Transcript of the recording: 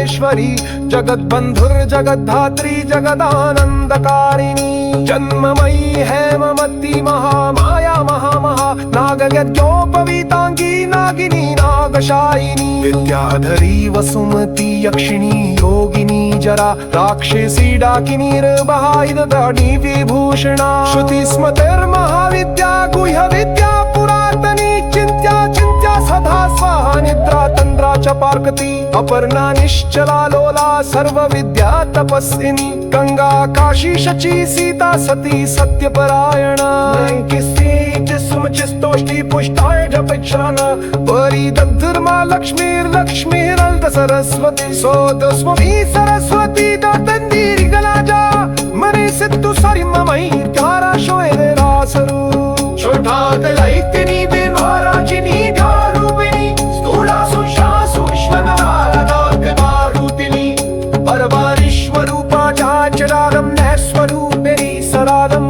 जगदीश्वरी जगद्बंधुर जगद्धात्री जगदानंदकारिणी जन्ममयी हेमवती महामाया महामहा नागयज्ञोपवीतांगी नागिनी नागशायिनी विद्याधरी वसुमती यक्षिणी योगिनी जरा राक्षसी डाकिनीर्बहायुधदाढी विभूषणा श्रुतिस्मतिर्महाविद्या गुह्य विद्या पुरातनी चिंत्या चिंत्या सदा स्वाहा निद्रा तंद्रा च पार्कती अपर्णा निश्चला लोला सर्व विद्या तपस्विनी गंगा काशी शची सीता सती सत्यपरायणा सुमचिस्तोष्टि पुष्टाय जपिक्षान परी दग्धर्मा लक्ष्मीर्लक्ष्मीरल्द सरस्वती सोदस्वमी सरस्वती दत्तंदीरी गलाजा मने सिद्धू सारी ममई धारा शोए रासरू छोटा दलैत्यनी बिनवाराचिनी ध्यारूपिणी स्थूला सुशासु विश्वनाराधिनी परवारीश्वरूपा चाचरारम नैस्वरूपिणी सरारम